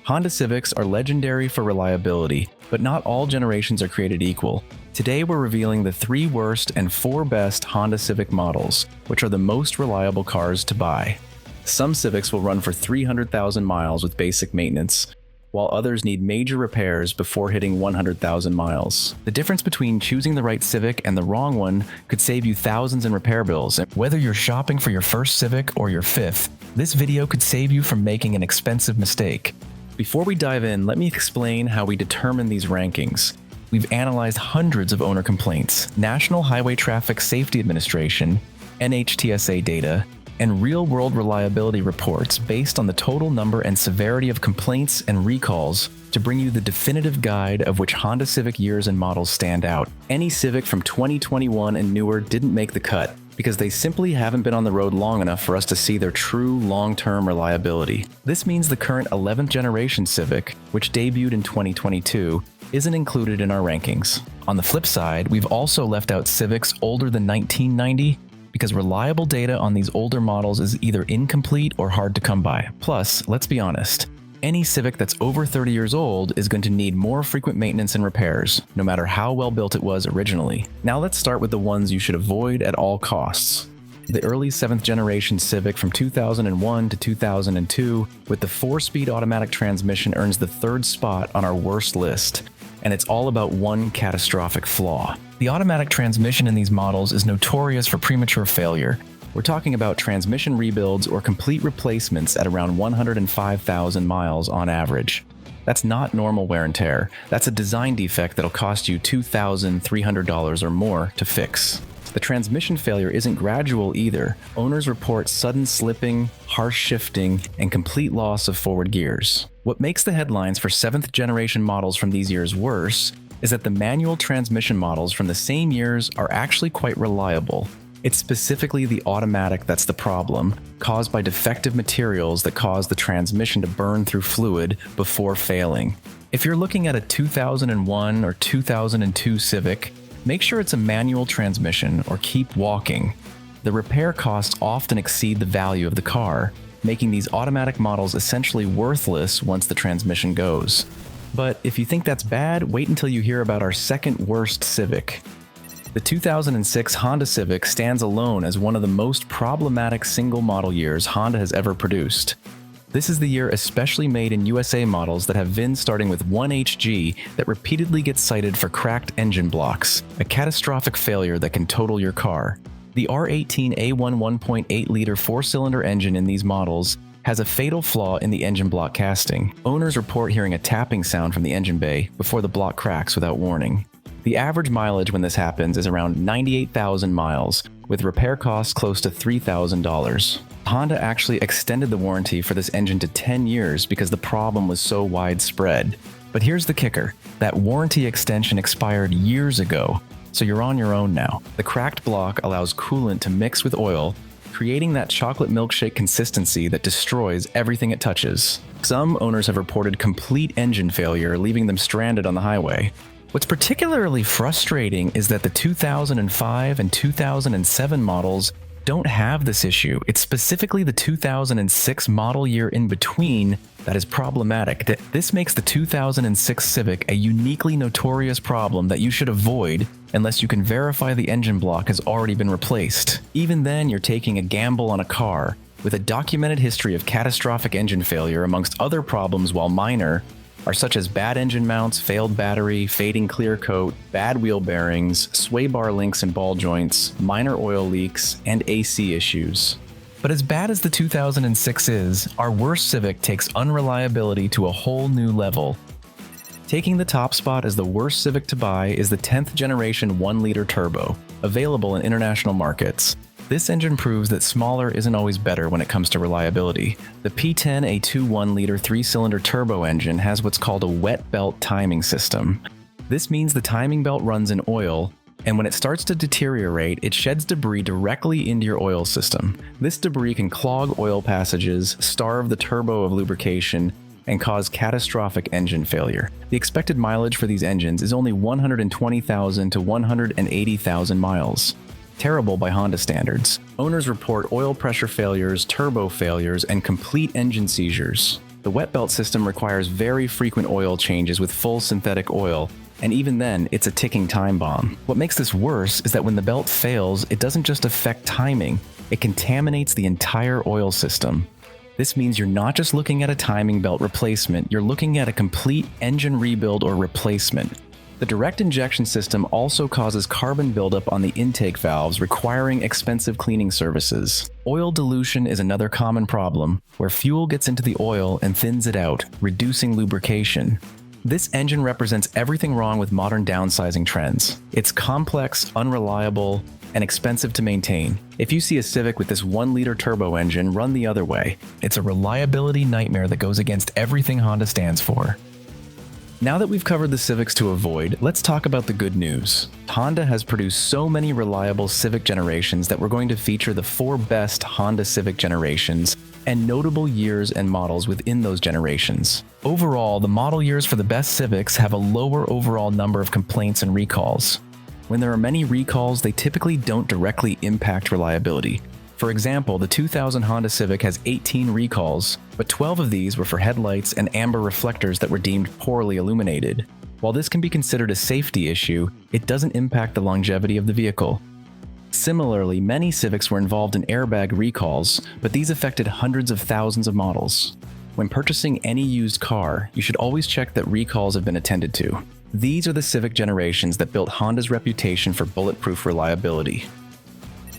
Honda Civics are legendary for reliability, but not all generations are created equal. Today we're revealing the 3 worst and 4 best Honda Civic models, which are the most reliable cars to buy. Some Civics will run for 300,000 miles with basic maintenance, while others need major repairs before hitting 100,000 miles. The difference between choosing the right Civic and the wrong one could save you thousands in repair bills. And whether you're shopping for your first Civic or your 5th, this video could save you from making an expensive mistake. Before we dive in, let me explain how we determine these rankings. We've analyzed hundreds of owner complaints, National Highway Traffic Safety Administration, NHTSA data, and real-world reliability reports based on the total number and severity of complaints and recalls to bring you the definitive guide of which Honda Civic years and models stand out. Any Civic from 2021 and newer didn't make the cut because they simply haven't been on the road long enough for us to see their true long-term reliability. This means the current 11th generation Civic, which debuted in 2022, isn't included in our rankings. On the flip side, we've also left out Civics older than 1990 because reliable data on these older models is either incomplete or hard to come by. Plus, let's be honest, any Civic that's over 30 years old is going to need more frequent maintenance and repairs, no matter how well built it was originally. Now let's start with the ones you should avoid at all costs. The early 7th generation Civic from 2001 to 2002 with the 4-speed automatic transmission earns the 3rd spot on our worst list, and it's all about one catastrophic flaw. The automatic transmission in these models is notorious for premature failure. We're talking about transmission rebuilds or complete replacements at around 105,000 miles on average. That's not normal wear and tear. That's a design defect that'll cost you $2,300 or more to fix. The transmission failure isn't gradual either. Owners report sudden slipping, harsh shifting, and complete loss of forward gears. What makes the headlines for 7th generation models from these years worse is that the manual transmission models from the same years are actually quite reliable. It's specifically the automatic that's the problem, caused by defective materials that cause the transmission to burn through fluid before failing. If you're looking at a 2001 or 2002 Civic, make sure it's a manual transmission or keep walking. The repair costs often exceed the value of the car, making these automatic models essentially worthless once the transmission goes. But if you think that's bad, wait until you hear about our 2nd worst Civic. The 2006 Honda Civic stands alone as one of the most problematic single model years Honda has ever produced. This is the year especially made in USA models that have VINs starting with 1HG that repeatedly get cited for cracked engine blocks, a catastrophic failure that can total your car. The R18A1 1.8-liter 4-cylinder engine in these models has a fatal flaw in the engine block casting. Owners report hearing a tapping sound from the engine bay before the block cracks without warning. The average mileage when this happens is around 98,000 miles, with repair costs close to $3,000. Honda actually extended the warranty for this engine to 10 years because the problem was so widespread. But here's the kicker. That warranty extension expired years ago, so you're on your own now. The cracked block allows coolant to mix with oil, creating that chocolate milkshake consistency that destroys everything it touches. Some owners have reported complete engine failure, leaving them stranded on the highway. What's particularly frustrating is that the 2005 and 2007 models don't have this issue. It's specifically the 2006 model year in between that is problematic. This makes the 2006 Civic a uniquely notorious problem that you should avoid unless you can verify the engine block has already been replaced. Even then, you're taking a gamble on a car with a documented history of catastrophic engine failure amongst other problems, while minor are such as bad engine mounts, failed battery, fading clear coat, bad wheel bearings, sway bar links and ball joints, minor oil leaks, and AC issues. But as bad as the 2006 is, our worst Civic takes unreliability to a whole new level. Taking the top spot as the worst Civic to buy is the 10th generation 1-liter turbo, available in international markets. This engine proves that smaller isn't always better when it comes to reliability. The P10A2 1-liter 3-cylinder turbo engine has what's called a wet belt timing system. This means the timing belt runs in oil, and when it starts to deteriorate, it sheds debris directly into your oil system. This debris can clog oil passages, starve the turbo of lubrication, and cause catastrophic engine failure. The expected mileage for these engines is only 120,000 to 180,000 miles. Terrible by Honda standards. Owners report oil pressure failures, turbo failures, and complete engine seizures. The wet belt system requires very frequent oil changes with full synthetic oil, and even then, it's a ticking time bomb. What makes this worse is that when the belt fails, it doesn't just affect timing, it contaminates the entire oil system. This means you're not just looking at a timing belt replacement, you're looking at a complete engine rebuild or replacement. The direct injection system also causes carbon buildup on the intake valves, requiring expensive cleaning services. Oil dilution is another common problem, where fuel gets into the oil and thins it out, reducing lubrication. This engine represents everything wrong with modern downsizing trends. It's complex, unreliable, and expensive to maintain. If you see a Civic with this 1-liter turbo engine, run the other way. It's a reliability nightmare that goes against everything Honda stands for. Now that we've covered the Civics to avoid, let's talk about the good news. Honda has produced so many reliable Civic generations that we're going to feature the 4 best Honda Civic generations and notable years and models within those generations. Overall, the model years for the best Civics have a lower overall number of complaints and recalls. When there are many recalls, they typically don't directly impact reliability. For example, the 2000 Honda Civic has 18 recalls, but 12 of these were for headlights and amber reflectors that were deemed poorly illuminated. While this can be considered a safety issue, it doesn't impact the longevity of the vehicle. Similarly, many Civics were involved in airbag recalls, but these affected hundreds of thousands of models. When purchasing any used car, you should always check that recalls have been attended to. These are the Civic generations that built Honda's reputation for bulletproof reliability.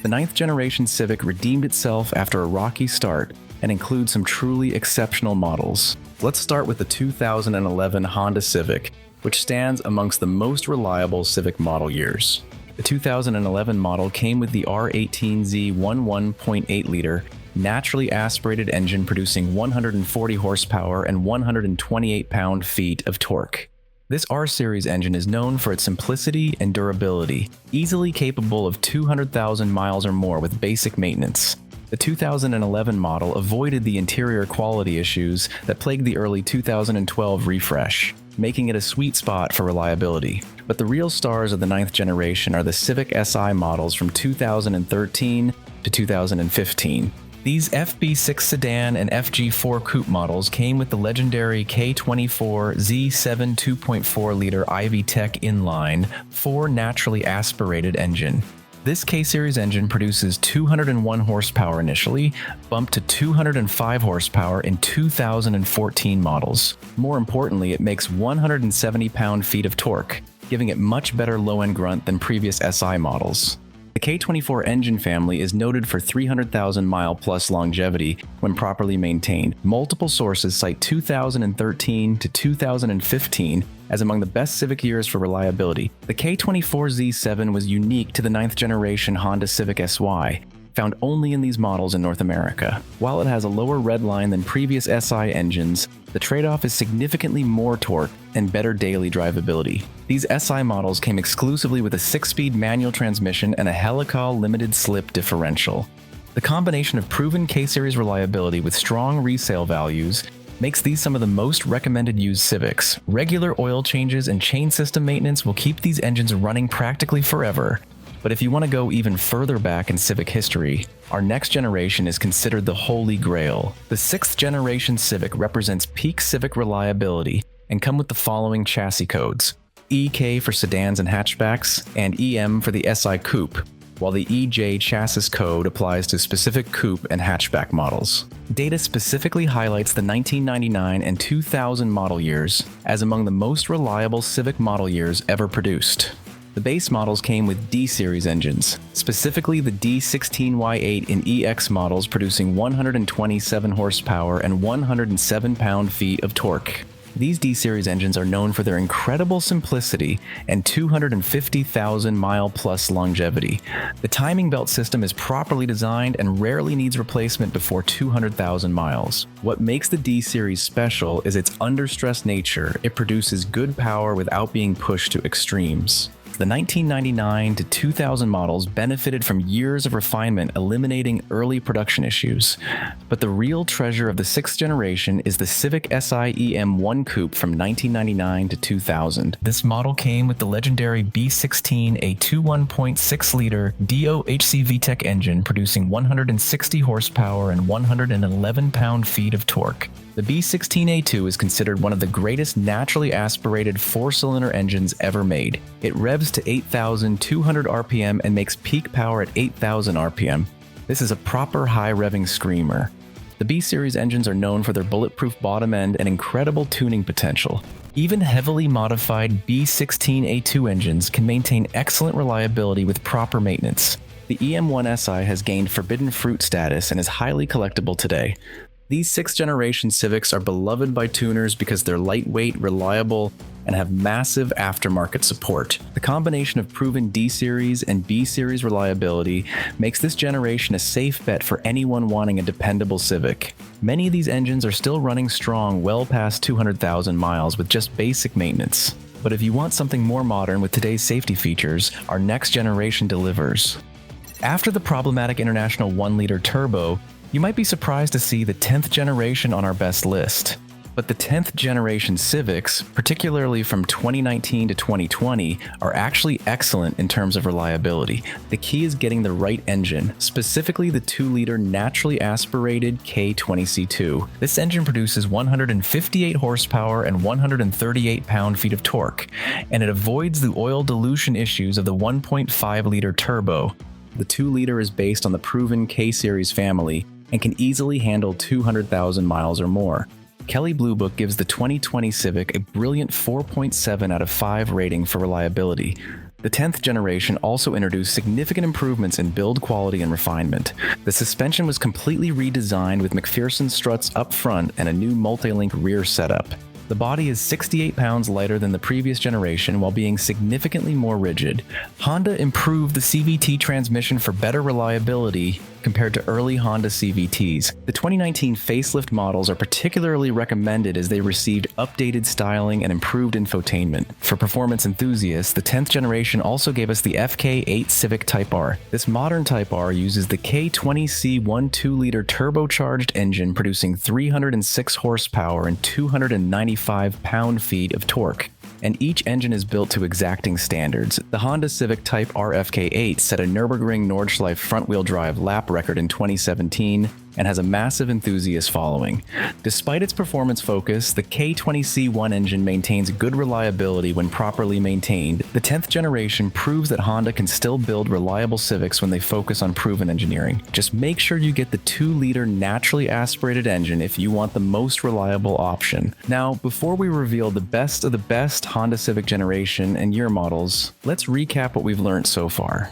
The 9th generation Civic redeemed itself after a rocky start and includes some truly exceptional models. Let's start with the 2011 Honda Civic, which stands amongst the most reliable Civic model years. The 2011 model came with the R18Z 11.8-liter naturally aspirated engine producing 140 horsepower and 128 pound-feet of torque. This R-Series engine is known for its simplicity and durability, easily capable of 200,000 miles or more with basic maintenance. The 2011 model avoided the interior quality issues that plagued the early 2012 refresh, making it a sweet spot for reliability. But the real stars of the 9th generation are the Civic Si models from 2013 to 2015. These FB6 sedan and FG4 coupe models came with the legendary K24Z7 2.4-liter VTEC-E inline 4 naturally aspirated engine. This K-Series engine produces 201 horsepower initially, bumped to 205 horsepower in 2014 models. More importantly, it makes 170 pound-feet of torque, giving it much better low-end grunt than previous SI models. The K24 engine family is noted for 300,000 mile plus longevity when properly maintained. Multiple sources cite 2013 to 2015 as among the best Civic years for reliability. The K24Z7 was unique to the 9th generation Honda Civic SY, found only in these models in North America. While it has a lower redline than previous SI engines, the trade-off is significantly more torque and better daily drivability. These SI models came exclusively with a 6-speed manual transmission and a helical limited slip differential. The combination of proven K-Series reliability with strong resale values makes these some of the most recommended used Civics. Regular oil changes and chain system maintenance will keep these engines running practically forever. But if you want to go even further back in Civic history, our next generation is considered the holy grail. The 6th generation Civic represents peak Civic reliability and come with the following chassis codes: EK for sedans and hatchbacks, and EM for the SI Coupe, while the EJ chassis code applies to specific coupe and hatchback models. Data specifically highlights the 1999 and 2000 model years as among the most reliable Civic model years ever produced. The base models came with D-Series engines, specifically the D16Y8 and EX models producing 127 horsepower and 107 pound-feet of torque. These D-Series engines are known for their incredible simplicity and 250,000 mile plus longevity. The timing belt system is properly designed and rarely needs replacement before 200,000 miles. What makes the D-Series special is its under-stress nature. It produces good power without being pushed to extremes. The 1999 to 2000 models benefited from years of refinement eliminating early production issues. But the real treasure of the 6th generation is the Civic Si EM1 Coupe from 1999 to 2000. This model came with the legendary B16A2 1.6-liter DOHC VTEC engine producing 160 horsepower and 111 pound-feet of torque. The B16A2 is considered one of the greatest naturally aspirated four-cylinder engines ever made. It revs to 8,200 RPM and makes peak power at 8,000 RPM. This is a proper high-revving screamer. The B-Series engines are known for their bulletproof bottom end and incredible tuning potential. Even heavily modified B16A2 engines can maintain excellent reliability with proper maintenance. The EM1SI has gained forbidden fruit status and is highly collectible today. These 6th generation Civics are beloved by tuners because they're lightweight, reliable, and have massive aftermarket support. The combination of proven D-Series and B-Series reliability makes this generation a safe bet for anyone wanting a dependable Civic. Many of these engines are still running strong well past 200,000 miles with just basic maintenance. But if you want something more modern with today's safety features, our next generation delivers. After the problematic International 1-liter turbo, you might be surprised to see the 10th generation on our best list. But the 10th generation Civics, particularly from 2019 to 2020, are actually excellent in terms of reliability. The key is getting the right engine, specifically the 2-liter naturally aspirated K20C2. This engine produces 158 horsepower and 138 pound-feet of torque, and it avoids the oil dilution issues of the 1.5-liter turbo. The 2-liter is based on the proven K-Series family and can easily handle 200,000 miles or more. Kelley Blue Book gives the 2020 Civic a brilliant 4.7 out of 5 rating for reliability. The 10th generation also introduced significant improvements in build quality and refinement. The suspension was completely redesigned with McPherson struts up front and a new multi-link rear setup. The body is 68 pounds lighter than the previous generation while being significantly more rigid. Honda improved the CVT transmission for better reliability compared to early Honda CVTs. The 2019 facelift models are particularly recommended as they received updated styling and improved infotainment. For performance enthusiasts, the 10th generation also gave us the FK8 Civic Type R. This modern Type R uses the K20C 2-liter turbocharged engine producing 306 horsepower and 295 pound-feet of torque. And each engine is built to exacting standards. The Honda Civic Type R FK8 set a Nürburgring Nordschleife front-wheel drive lap record in 2017 and has a massive enthusiast following. Despite its performance focus, the K20C1 engine maintains good reliability when properly maintained. The 10th generation proves that Honda can still build reliable Civics when they focus on proven engineering. Just make sure you get the 2-liter naturally aspirated engine if you want the most reliable option. Now, before we reveal the best of the best Honda Civic generation and year models, let's recap what we've learned so far.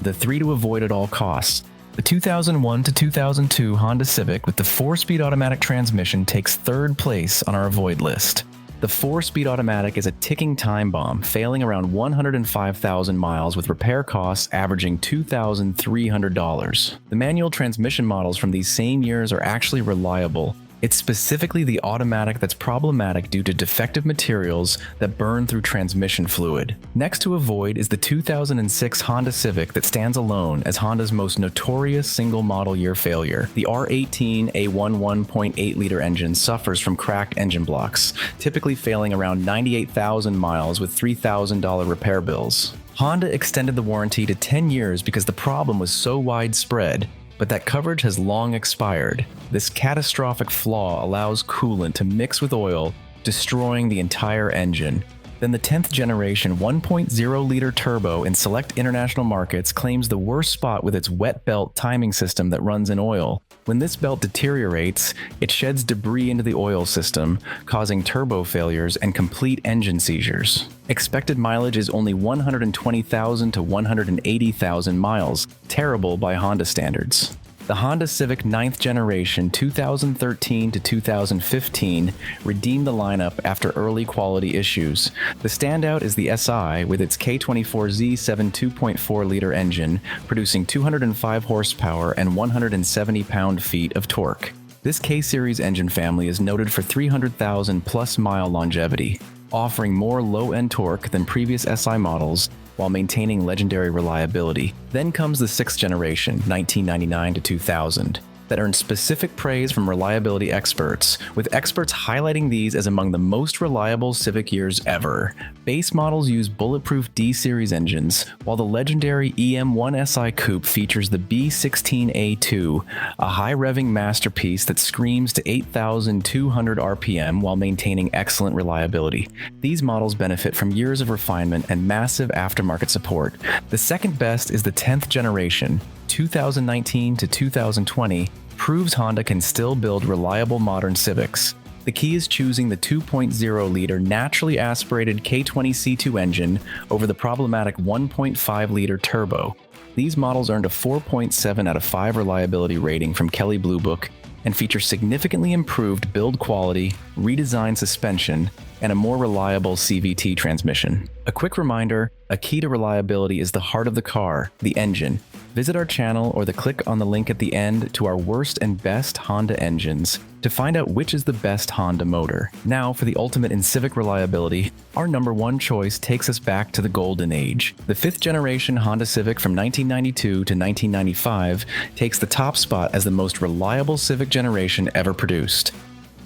The 3 to avoid at all costs. The 2001 to 2002 Honda Civic with the 4-speed automatic transmission takes 3rd place on our avoid list. The 4-speed automatic is a ticking time bomb, failing around 105,000 miles with repair costs averaging $2,300. The manual transmission models from these same years are actually reliable. It's specifically the automatic that's problematic due to defective materials that burn through transmission fluid. Next to avoid is the 2006 Honda Civic that stands alone as Honda's most notorious single model year failure. The R18 A11 1.8-liter engine suffers from cracked engine blocks, typically failing around 98,000 miles with $3,000 repair bills. Honda extended the warranty to 10 years because the problem was so widespread, but that coverage has long expired. This catastrophic flaw allows coolant to mix with oil, destroying the entire engine. Then the 10th generation 1.0-liter turbo in select international markets claims the worst spot with its wet belt timing system that runs in oil. When this belt deteriorates, it sheds debris into the oil system, causing turbo failures and complete engine seizures. Expected mileage is only 120,000 to 180,000 miles, terrible by Honda standards. The Honda Civic 9th generation 2013 to 2015 redeemed the lineup after early quality issues. The standout is the SI with its K24Z7 2.4-liter engine, producing 205 horsepower and 170 pound-feet of torque. This K-Series engine family is noted for 300,000 plus mile longevity, offering more low-end torque than previous SI models while maintaining legendary reliability. Then comes the 6th generation, 1999 to 2000. that earned specific praise from reliability experts, with experts highlighting these as among the most reliable Civic years ever. Base models use bulletproof D-Series engines, while the legendary EM1SI Coupe features the B16A2, a high-revving masterpiece that screams to 8,200 RPM while maintaining excellent reliability. These models benefit from years of refinement and massive aftermarket support. The second best is the 10th generation, 2019 to 2020, proves Honda can still build reliable modern Civics. The key is choosing the 2.0-liter naturally aspirated K20C2 engine over the problematic 1.5-liter turbo. These models earned a 4.7 out of 5 reliability rating from Kelley Blue Book and feature significantly improved build quality, redesigned suspension, and a more reliable CVT transmission. A quick reminder, a key to reliability is the heart of the car, the engine. Visit our channel or click on the link at the end to our worst and best Honda engines to find out which is the best Honda motor. Now for the ultimate in Civic reliability, our number one choice takes us back to the golden age. The 5th generation Honda Civic from 1992 to 1995 takes the top spot as the most reliable Civic generation ever produced.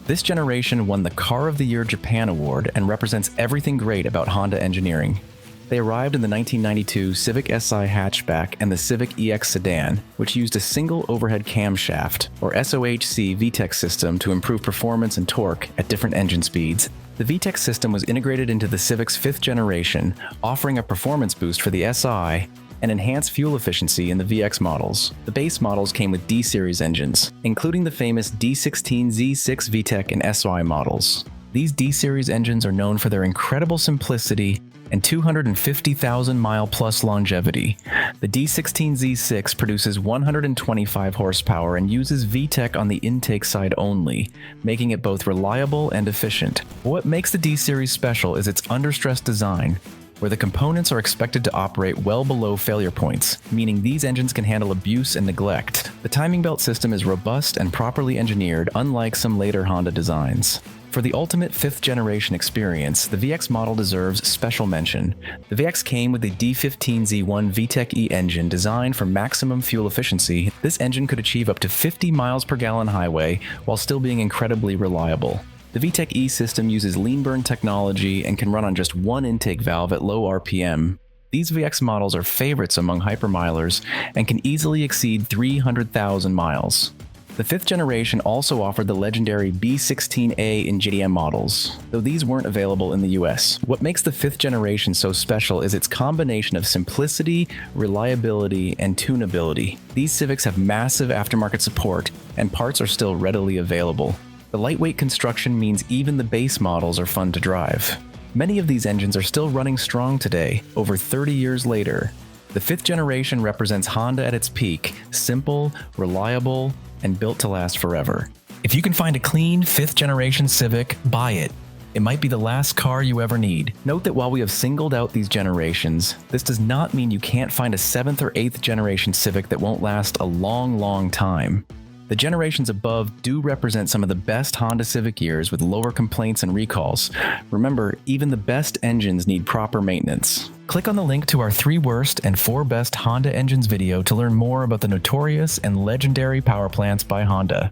This generation won the Car of the Year Japan Award and represents everything great about Honda engineering. They arrived in the 1992 Civic Si hatchback and the Civic EX sedan, which used a single overhead camshaft, or SOHC VTEC system to improve performance and torque at different engine speeds. The VTEC system was integrated into the Civic's 5th generation, offering a performance boost for the Si and enhanced fuel efficiency in the VX models. The base models came with D-Series engines, including the famous D16Z6 VTEC and SY models. These D-Series engines are known for their incredible simplicity and 250,000-mile-plus longevity. The D16Z6 produces 125 horsepower and uses VTEC on the intake side only, making it both reliable and efficient. What makes the D-Series special is its under-stress design, where the components are expected to operate well below failure points, meaning these engines can handle abuse and neglect. The timing belt system is robust and properly engineered, unlike some later Honda designs. For the ultimate 5th generation experience, the VX model deserves special mention. The VX came with the D15Z1 VTEC-E engine designed for maximum fuel efficiency. This engine could achieve up to 50 miles per gallon highway while still being incredibly reliable. The VTEC-E system uses lean burn technology and can run on just one intake valve at low RPM. These VX models are favorites among hypermilers and can easily exceed 300,000 miles. The 5th generation also offered the legendary B16A and GDM models, though these weren't available in the US. What makes the 5th generation so special is its combination of simplicity, reliability, and tunability. These Civics have massive aftermarket support, and parts are still readily available. The lightweight construction means even the base models are fun to drive. Many of these engines are still running strong today, over 30 years later. The 5th generation represents Honda at its peak, simple, reliable, and built to last forever. If you can find a clean 5th generation Civic, buy it. It might be the last car you ever need. Note that while we have singled out these generations, this does not mean you can't find a 7th or 8th generation Civic that won't last a long, long time. The generations above do represent some of the best Honda Civic years with lower complaints and recalls. Remember, even the best engines need proper maintenance. Click on the link to our 3 worst and 4 best Honda engines video to learn more about the notorious and legendary power plants by Honda.